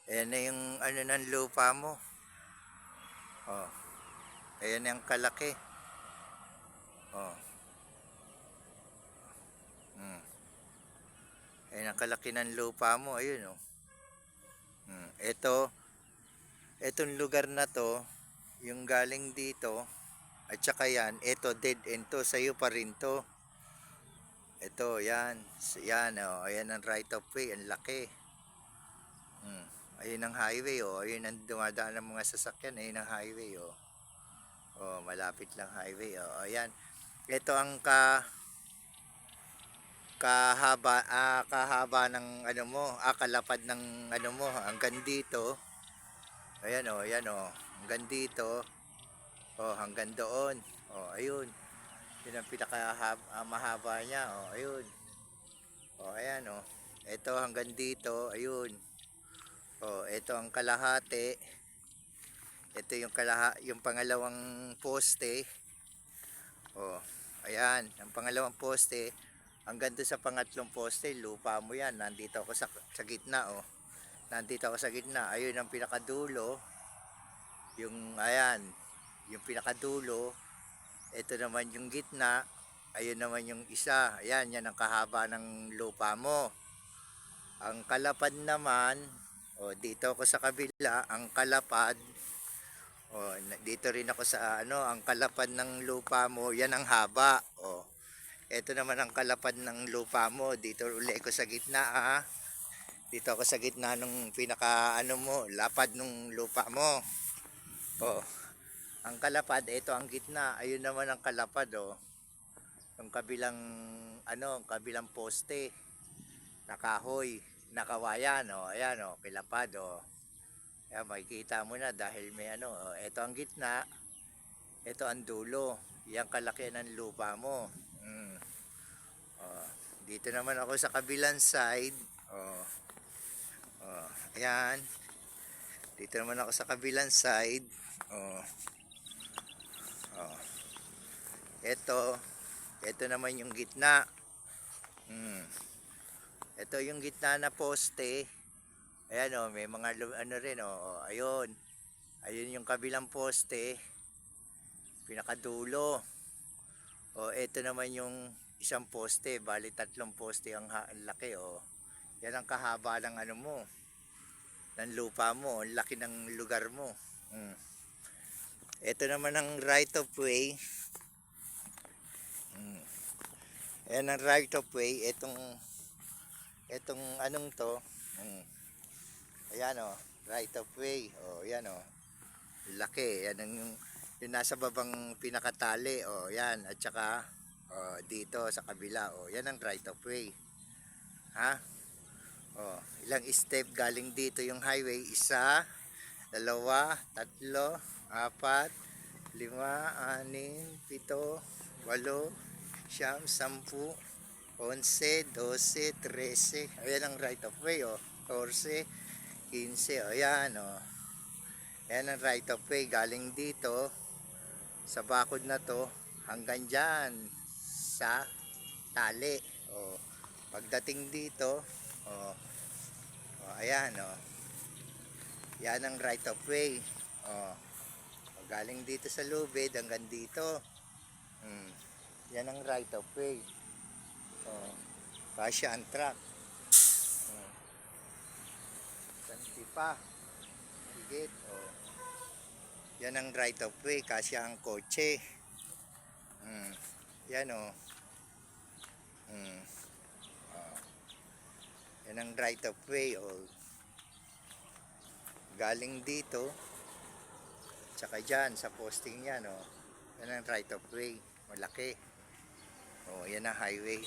Ayan na yung ano ng lupa mo. Oh, ayan na yung kalaki. Oh, mm. Ayan ang kalaki ng lupa mo. Ayun oh. Etong lugar na to, yung galing dito, at saka yan, eto dead end to. Sa'yo pa rin to. Ito, yan. Yan oh. Ayan ang right of way. Ang laki. Ayun ang highway oh. Ayun ang dumadaan ng mga sasakyan. Ayun ang highway oh. Oh, malapit lang highway oh. Ayan. Ito ang kahaba ng ano mo, kalapad ng ano mo hanggang dito. Ayan oh, ayan oh. Hanggang dito. Oh, hanggang doon. Oh, ayun. Yun ang mahaba niya. Oh, ayun. Oh, ayan oh. Ito hanggang dito, ayun. Oh, ito ang kalahati. Ito yung pangalawang poste. Oh, ayan, ang pangalawang poste. Hanggang doon sa pangatlong poste, lupa mo yan. Nandito ako sa gitna oh. Nandito ako sa gitna. Ayun ang pinakadulo. Yung ayan, yung pinakadulo. Ito naman yung gitna. Ayun naman yung isa. Ayan, yan ang kahaba ng lupa mo. Ang kalapad naman, oh, dito ako sa kabila, ang kalapad. Oh, dito rin ako sa ano, ang kalapad ng lupa mo, yan ang haba. Oh. Ito naman ang kalapad ng lupa mo. Dito uli ko sa gitna ah. Dito ako sa gitna nung pinaka ano mo, lapad nung lupa mo. Oh. Ang kalapad, ito ang gitna. Ayun naman ang kalapad oh. Yung kabilang ano, kabilang poste. Nakahoy, nakawayan oh. Ayan oh, kilapad oh. Ayan, makikita mo na dahil may ano, oh, ito ang gitna. Ito ang dulo. Yang kalaki ng lupa mo. Oh, dito naman ako sa kabilang side. Oh. Oh, ayan. Dito naman ako sa kabilang side. Oh. Oh. Ito naman yung gitna. Ito yung gitna na poste. Ayan oh, may mga ano rin oh. Ayun. Ayun yung kabilang poste. Pinakadulo. Oh, ito naman yung isang poste, bali tatlong poste ang laki oh. Yan ang kahaba ng ano mo, ng lupa mo, ang laki ng lugar mo. Ito naman ang right of way. Ayan ang right of way, etong anong to. Ayan oh, right of way. Oh, ayan oh. Laki, yan yung nasa babang pinakatali oh, yan at saka oh, dito sa kabila oh, yan ang right of way. Ha? Oh, ilang step galing dito yung highway? Isa, dalawa, tatlo, apat, lima, anim, pito, walo, siyam, sampu, 11, 12, 13. Ayan ang right of way oh. 14, 15. Oh, ayan oh. Ayan ang right of way galing dito sa bakod na to hanggang dyan sa tali. Oh, pagdating dito, oh, oh, ayan oh. Yan ang right of way. Oh, galing dito sa lubid hanggang dito. Yan ang right of way. Oh, kasya ang truck. Oh, santi pa. Higit. Oh. Yan ang right of way, kasya ang kotse. Yan oh. Oh. Yan ang right of way oh. Galing dito tsaka dyan sa posting yan oh. Yan ang right of way, malaki. Oh, yan ang highway.